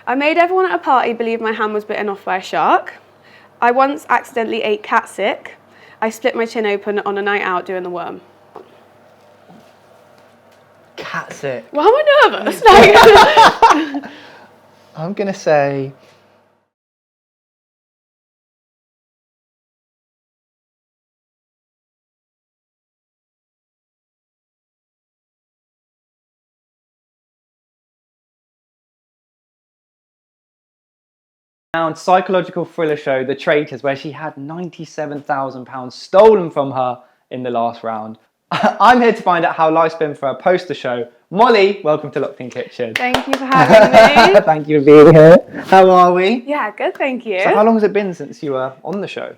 I made everyone at a party believe my hand was bitten off by a shark. I once accidentally ate cat sick. I split my chin open on a night out doing the worm. Cat sick. Why am I nervous? I'm going to say... psychological thriller show The Traitors, where she had £97,000 stolen from her in the last round. I'm here to find out how life's been for her post the show. Molly, welcome to Loch'd In Kitchen. Thank you for having me. Thank you for being here. How are we? Yeah, good, thank you. So how long has it been since you were on the show?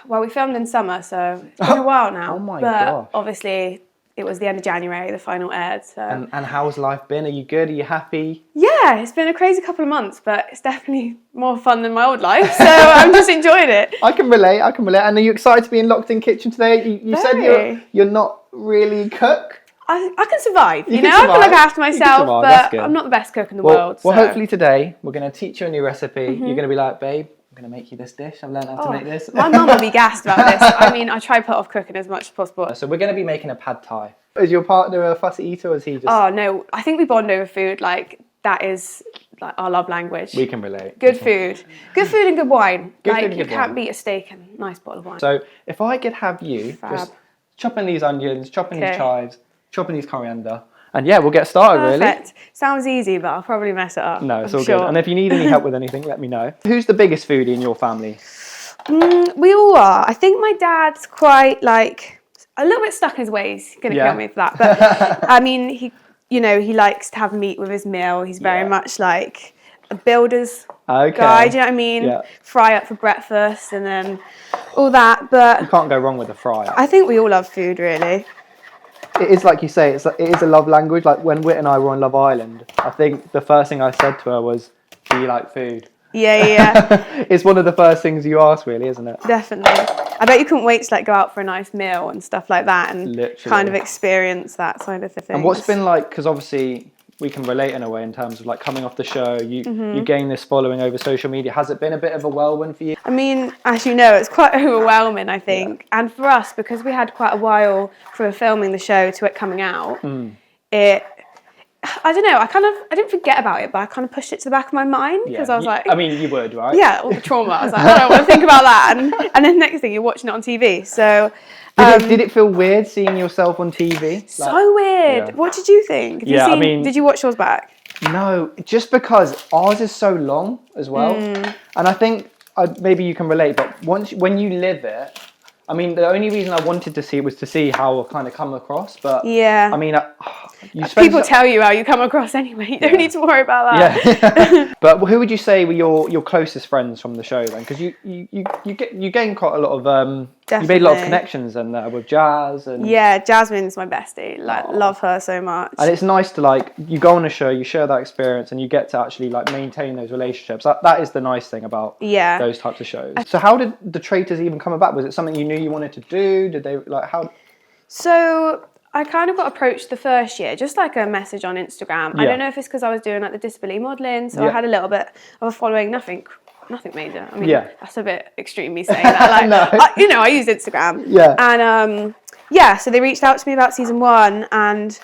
Well, we filmed in summer, so it's been a while now. Oh my but gosh. Obviously, it was the end of January, the final aired. So. And how's life been? Are you good? Are you happy? Yeah, it's been a crazy couple of months, but it's definitely more fun than my old life, so I'm just enjoying it. I can relate. And are you excited to be in Loch'd In Kitchen today? You said you're not really a cook. I can survive, you know? survive. I can look after myself, That's but good. I'm not the best cook in the world. Well, so. hopefully today we're going to teach you a new recipe. You're going to be like, babe, I'm going to make you this dish. I've learned how to make this. My mum will be gassed about this. I mean, I try to put off cooking as much as possible. So we're going to be making a pad thai. Is your partner a fussy eater, or is he just... Oh, no, I think we bond over food. Like, that is like our love language. We can relate. Good food. Good food and good wine. Good like, food and you good can't wine. beat a steak and a nice bottle of wine. So if I could have you Fab. just chopping these onions, chopping these chives, chopping these coriander, and yeah, we'll get started. Perfect. Really. Sounds easy, but I'll probably mess it up. No, it's I'm all sure. good. And if you need any help with anything, let me know. Who's the biggest foodie in your family? We all are. I think my dad's quite like a little bit stuck in his ways. He's gonna kill me for that. But I mean, he likes to have meat with his meal. He's very much like a builder's guy. Do you know what I mean? Yeah. Fry up for breakfast and then all that. But You can't go wrong with a fryer. I think we all love food, really. It is like you say, it is a love language. Like when Whit and I were on Love Island, I think the first thing I said to her was, do you like food? Yeah. It's one of the first things you ask, really, isn't it? Definitely. I bet you couldn't wait to like go out for a nice meal and stuff like that and Literally. kind of experience that side of the thing. And what's been like, because obviously we can relate in a way in terms of like coming off the show, you gain this following over social media. Has it been a bit of a whirlwind for you? I mean, as you know, it's quite overwhelming, I think. Yeah. And for us, because we had quite a while from filming the show to it coming out, I don't know, I didn't forget about it, but I kind of pushed it to the back of my mind because I was like... I mean, you would, right? Yeah, all the trauma. I was like, I don't want to think about that. And then next thing, you're watching it on TV. So... Did it feel weird seeing yourself on TV? So weird. Yeah. What did you think? Did you watch yours back? No, just because ours is so long as well. And I think maybe you can relate, but when you live it, I mean, the only reason I wanted to see it was to see how I kind of come across. But yeah, I mean, people tell you how you come across anyway. You don't need to worry about that. Yeah. But who would you say were your closest friends from the show then? Because you gained quite a lot of you made a lot of connections and with Jazz and Jasmine's my bestie. Like love her so much. And it's nice to like you go on a show, you share that experience, and you get to actually like maintain those relationships. That is the nice thing about those types of shows. So how did the Traitors even come about? Was it something you knew you wanted to do? Did they like how? So I kind of got approached the first year, just like a message on Instagram. I don't know if it's because I was doing like the disability modelling, so I had a little bit of a following. Nothing major. I mean, that's a bit extreme me saying that. Like, no. I use Instagram. Yeah. And so they reached out to me about season 1, and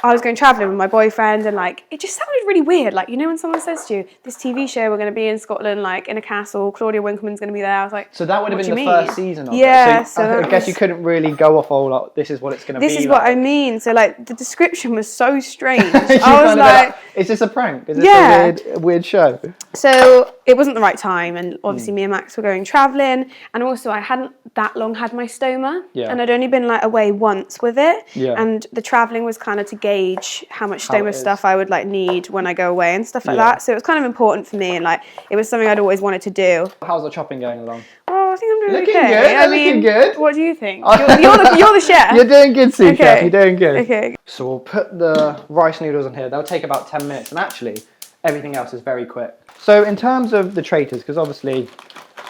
I was going travelling with my boyfriend, and like it just sounded really weird. Like, you know, when someone says to you, "This TV show, we're going to be in Scotland, like in a castle. Claudia Winkleman's going to be there." I was like, so that would have been the first season of it. Yeah. So I guess you couldn't really go off all like, this is what it's going to be. This is what I mean. So like the description was so strange. I was like, is this a prank? Is this a weird show? So it wasn't the right time, and obviously me and Max were going travelling, and also I hadn't that long had my stoma, and I'd only been like away once with it, and the travelling was kind of to gauge how much stoma stuff I would like need when I go away and stuff like that. So it was kind of important for me, and like it was something I'd always wanted to do. How's the chopping going along? Oh, I think I'm doing looking okay. Good. Looking good. What do you think? You're the chef. You're doing good, Sue Chef. You're doing good. Okay. So we'll put the rice noodles on here. They'll take about 10 minutes, and actually everything else is very quick. So in terms of the Traitors, because obviously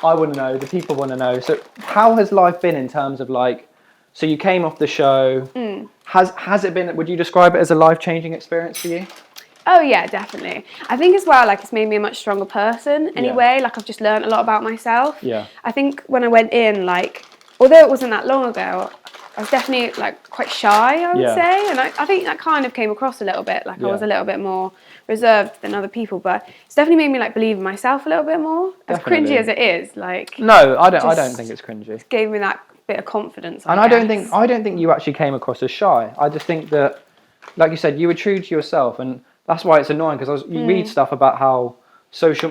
I want to know, the people want to know. So how has life been in terms of like, so you came off the show. Has it been, would you describe it as a life-changing experience for you? Oh yeah, definitely. I think as well, like it's made me a much stronger person anyway. Like I've just learned a lot about myself. Yeah. I think when I went in, like, although it wasn't that long ago, I was definitely like quite shy, I would say. And I think that kind of came across a little bit. Like I was a little bit more reserved than other people, but it's definitely made me like believe in myself a little bit more. Definitely. As cringy as it is, like. No, I don't think it's cringy. It gave me that bit of confidence. I don't think you actually came across as shy. I just think that, like you said, you were true to yourself, and that's why it's annoying because you read stuff about how social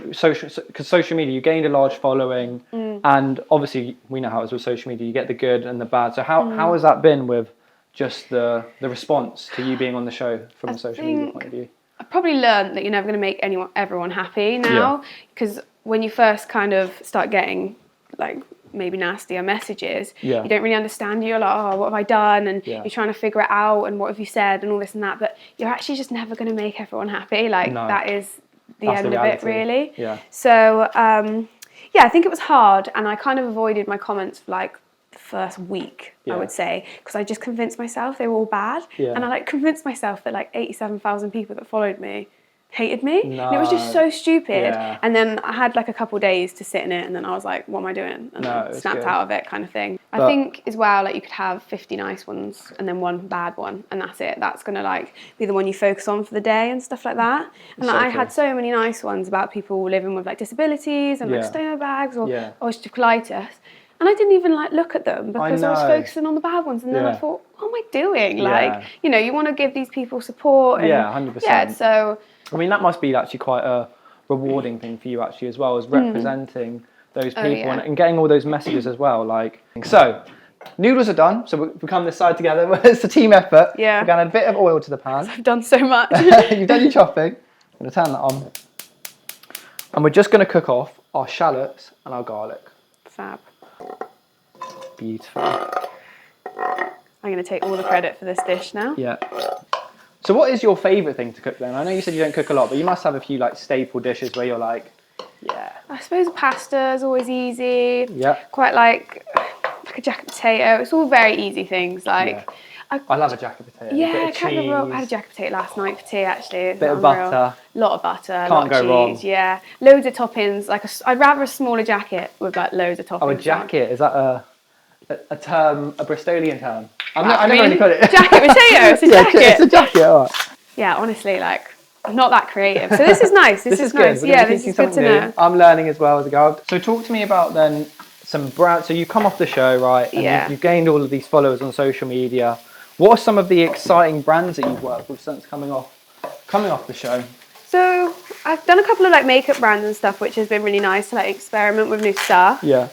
media, you gained a large following, and obviously we know how it is with social media. You get the good and the bad. So how has that been with just the response to you being on the show from a social media point of view? I've probably learned that you're never going to make everyone happy now, because when you first kind of start getting like maybe nastier messages, you don't really understand. You're like, oh, what have I done? And you're trying to figure it out, and what have you said, and all this and that. But you're actually just never going to make everyone happy. Like that is that's end of it, really. Yeah. So I think it was hard, and I kind of avoided my comments for like the first week, I would say, because I just convinced myself they were all bad, and I like convinced myself that like 87,000 people that followed me hated me. No. And it was just so stupid. And then I had like a couple of days to sit in it, and then I was like, what am I doing? And then snapped out of it, kind of thing. I think as well, like you could have 50 nice ones and then one bad one, and that's it. That's gonna like be the one you focus on for the day and stuff like that. And like, I had so many nice ones about people living with like disabilities and like stoma bags or ulcerative colitis. And I didn't even like look at them because I was focusing on the bad ones. And then I thought, what am I doing? Like, you know, you want to give these people support. And, 100%. Yeah, so. I mean, that must be actually quite a rewarding thing for you actually as well, as representing those people and getting all those messages as well. Like, so noodles are done. So we come this side together. It's a team effort. Yeah. We're going to add a bit of oil to the pan. I've done so much. You've done your chopping. I'm going to turn that on. And we're just going to cook off our shallots and our garlic. Fab. Beautiful. I'm going to take all the credit for this dish now. Yeah. So what is your favourite thing to cook then? I know you said you don't cook a lot, but you must have a few like staple dishes where you're like, I suppose pasta is always easy. Yeah. Quite like a jacket potato. It's all very easy things. Like I love a jacket potato. Yeah, I had a jacket potato last night for tea actually. Bit of butter. A lot of butter. Can't go wrong. Yeah. Loads of toppings. Like I'd rather a smaller jacket with like loads of toppings. Oh, a jacket? Is that a term, a Bristolian term? I never really put it. Jacket potato. It's a jacket. It's a jacket. All right. Yeah, honestly, like I'm not that creative. So this is nice. This is nice. Good. Yeah, this is good to know. I'm learning as well as I go. So talk to me about then some brands. So you come off the show, right? And you've gained all of these followers on social media. What are some of the exciting brands that you've worked with since coming off the show? So I've done a couple of like makeup brands and stuff, which has been really nice to like experiment with new stuff. Yeah.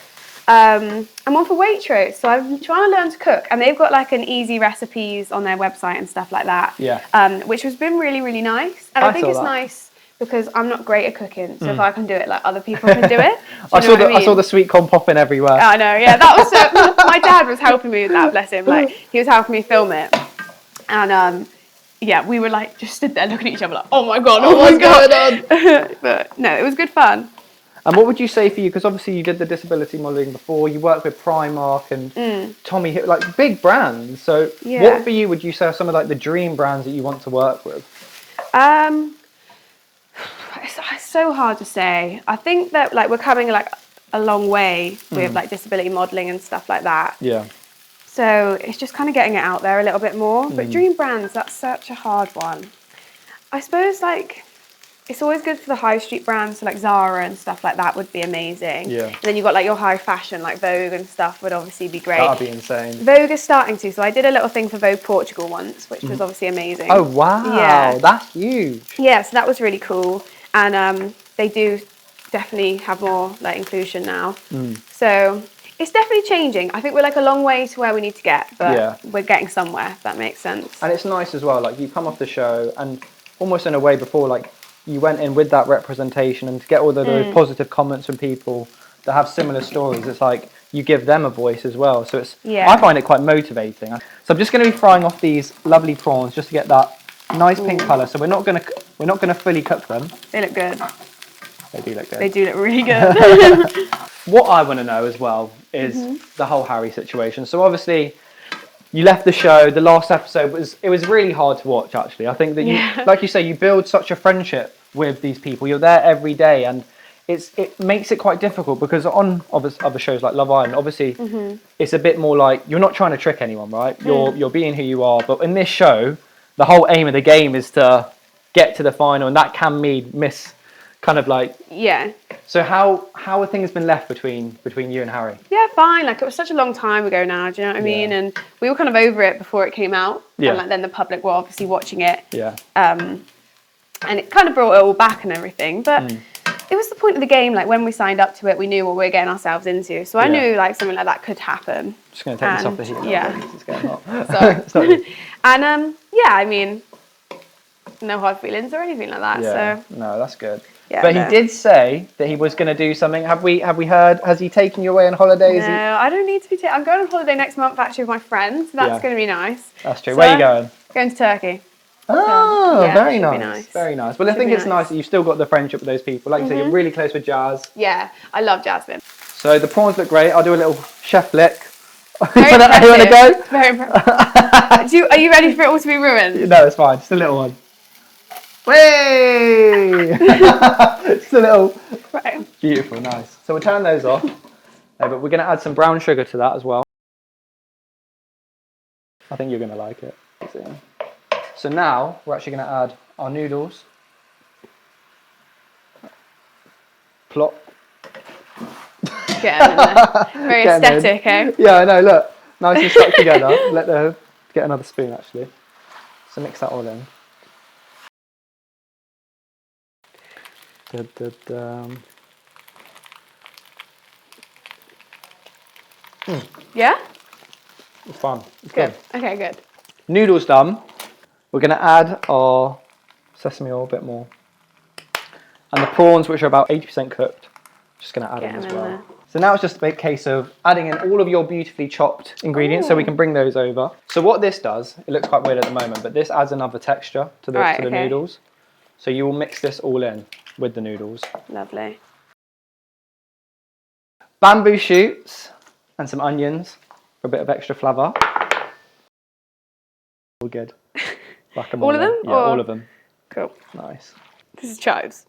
I'm on for Waitrose, so I'm trying to learn to cook, and they've got like an easy recipes on their website and stuff like that. Yeah. Which has been really, really nice, and I think it's nice because I'm not great at cooking, so if I can do it, like other people can do it. I saw the sweet corn popping everywhere. I know, yeah, that was my dad was helping me with that. Bless him, like he was helping me film it, and we were like just stood there looking at each other like, oh my god, what's going on? But no, it was good fun. And what would you say for you? Because obviously you did the disability modelling before. You worked with Primark and Tommy Hill, like big brands. So what for you would you say are some of like the dream brands that you want to work with? It's so hard to say. I think that like we're coming like a long way with like disability modelling and stuff like that. Yeah. So it's just kind of getting it out there a little bit more. But dream brands, that's such a hard one. I suppose like it's always good for the high street brands, so like Zara and stuff like that would be amazing. Yeah. And then you've got like your high fashion, like Vogue and stuff would obviously be great. That'd be insane. Vogue is starting to, so I did a little thing for Vogue Portugal once, which was obviously amazing. Oh wow, that's huge. Yeah, so that was really cool. And they do definitely have more like inclusion now. So it's definitely changing. I think we're like a long way to where we need to get, but we're getting somewhere, if that makes sense. And it's nice as well, like you come off the show and almost in a way before, like you went in with that representation and to get all those positive comments from people that have similar stories, it's like you give them a voice as well. So it's I find it quite motivating. So I'm just going to be frying off these lovely prawns just to get that nice pink colour. So we're not going to fully cook them. They look good. They do look good. They do look really good. What I want to know as well is the whole Harry situation. So obviously you left the show. The last episode was really hard to watch. Actually, I think that you, like you say, you build such a friendship with these people. You're there every day, and it makes it quite difficult because on other shows like Love Island, obviously, it's a bit more like you're not trying to trick anyone, right? You're being who you are. But in this show, the whole aim of the game is to get to the final, and that can mean miss. Kind of like So how have things been left between you and Harry? Yeah, fine. Like it was such a long time ago now. Do you know what I mean? And we were kind of over it before it came out. Yeah. And like then the public were obviously watching it. Yeah. And it kind of brought it all back and everything. But it was the point of the game. Like when we signed up to it, we knew what we were getting ourselves into. So I knew like something like that could happen. Just going to take this off the heat. Yeah. It's getting hot. So, and I mean, no hard feelings or anything like that. Yeah. So No, that's good. yeah, but he did say that he was going to do something. Have we heard? Has he taken you away on holiday? No, I don't need to be taken. I'm going on holiday next month actually with my friends. So that's going to be nice. That's true. Where are you going? Going to Turkey. Oh, yeah, very should be nice. nice. Very nice. Well, I think it's nice that you've still got the friendship with those people. Like you said, you're really close with Jazz. Yeah, I love Jasmine. So the prawns look great. I'll do a little chef lick. Very you want to go? Very impressive. Are you ready for it all to be ruined? No, it's fine. Just a little one. Way! Just a little. Right. Beautiful, nice. So we'll turn those off. But we're going to add some brown sugar to that as well. I think you're going to like it. So now we're actually going to add our noodles. Plop. Get them in there. Very aesthetic, eh? Yeah, I know. Look, nice and stuck together. Get another spoon actually. So mix that all in. Yeah? It's fun. It's Good. Okay, good. Noodles done. We're going to add our sesame oil a bit more. And the prawns, which are about 80% cooked, just going to add in as well. There. So now it's just a big case of adding in all of your beautifully chopped ingredients so we can bring those over. So what this does, it looks quite weird at the moment, but this adds another texture to the noodles. So you will mix this all in with the noodles. Lovely. Bamboo shoots and some onions for a bit of extra flavour. All good. Whack 'em all of them? Yeah, all of them. Cool. Nice. This is chives.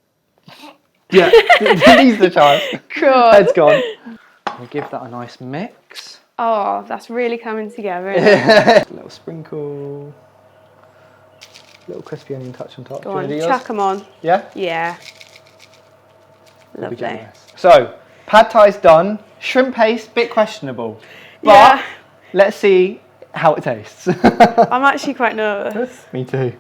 Yeah, these are the chives. Cool. Head's gone. We'll give that a nice mix. Oh, that's really coming together, isn't it? A little sprinkle. Little crispy onion touch on top. Go on, chuck them on. Yeah? Yeah. Lovely. So, pad thai's done. Shrimp paste, bit questionable. But let's see how it tastes. I'm actually quite nervous. Me too.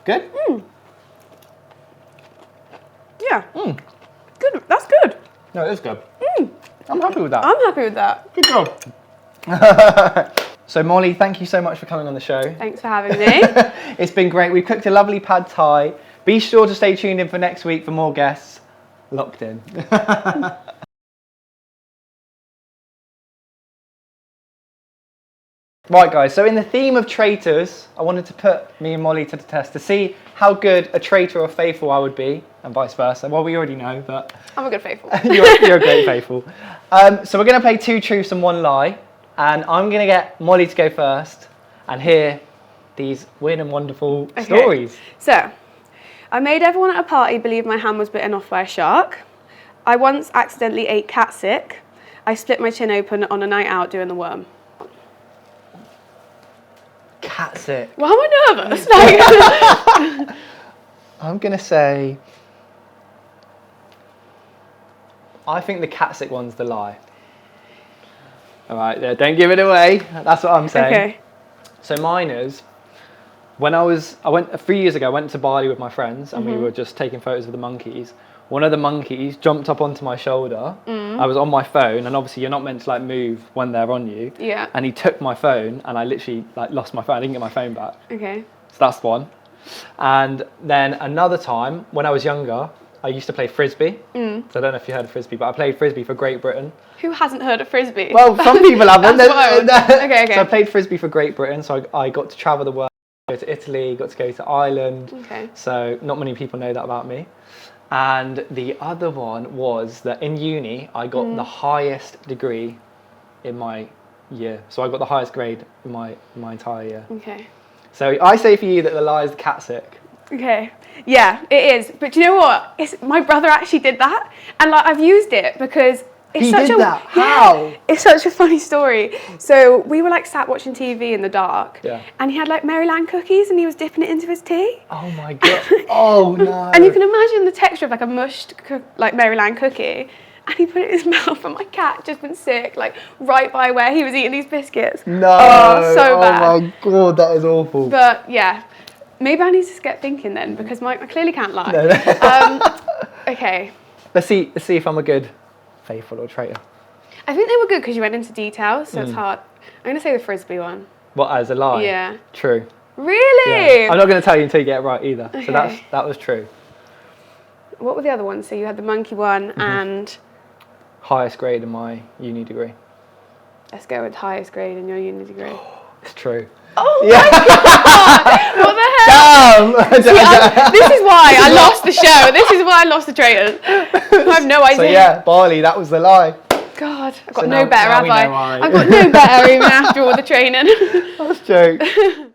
Good? Yeah. Good. That's good. No, it is good. I'm happy with that. I'm happy with that. Good job. So Molly, thank you so much for coming on the show. Thanks for having me. It's been great. We've cooked a lovely pad thai. Be sure to stay tuned in for next week for more guests. Locked in. Right guys, so in the theme of traitors, I wanted to put me and Molly to the test to see how good a traitor or faithful I would be, and vice versa. Well, we already know, but... I'm a good faithful. you're a great faithful. So we're going to play 2 truths and 1 lie, and I'm going to get Molly to go first and hear these weird and wonderful stories. So, I made everyone at a party believe my hand was bitten off by a shark. I once accidentally ate cat sick. I split my chin open on a night out doing the worm. Cat sick. Why am I nervous? Like, I'm going to say... I think the cat sick one's the lie. All right, don't give it away. That's what I'm saying. Okay. So mine is, when I went a few years ago, I went to Bali with my friends and we were just taking photos of the monkeys. One of the monkeys jumped up onto my shoulder. I was on my phone, and obviously you're not meant to like move when they're on you. Yeah. And he took my phone, and I literally like lost my phone. I didn't get my phone back. Okay. So that's one. And then another time, when I was younger, I used to play frisbee. So I don't know if you heard of frisbee, but I played frisbee for Great Britain. Who hasn't heard of frisbee? Well, some people haven't. Okay. So I played frisbee for Great Britain, so I got to travel the world, go to Italy, got to go to Ireland. Okay. So not many people know that about me. And the other one was that in uni, I got the highest degree in my year. So I got the highest grade in my entire year. Okay. So I say for you that the lie is the cat sick. Okay. Yeah, it is. But do you know what? My brother actually did that. And like I've used it because it's How? It's such a funny story. So we were like sat watching TV in the dark. Yeah. And he had like Maryland cookies and he was dipping it into his tea. Oh my God. Oh no. And you can imagine the texture of like a mushed like Maryland cookie. And he put it in his mouth and my cat just went sick, like right by where he was eating these biscuits. No. Oh, so bad. Oh my God, that is awful. But yeah, maybe I need to get thinking then because I clearly can't lie. No. Okay. Let's see if I'm a good faithful or traitor. I think they were good because you went into details, so it's hard. I'm going to say the Frisbee one. What, as a lie? Yeah. True. Really? Yeah. I'm not going to tell you until you get it right either. Okay. So that was true. What were the other ones? So you had the monkey one and... Highest grade in my uni degree. Let's go with highest grade in your uni degree. It's true. Oh my God! What the hell? Damn! This is why I lost the show. This is why I lost the Traitors. I have no idea. So yeah, barley, that was the lie. God, I've got So no better, now have we I? know why. I've got no better even after all the training. That's a joke.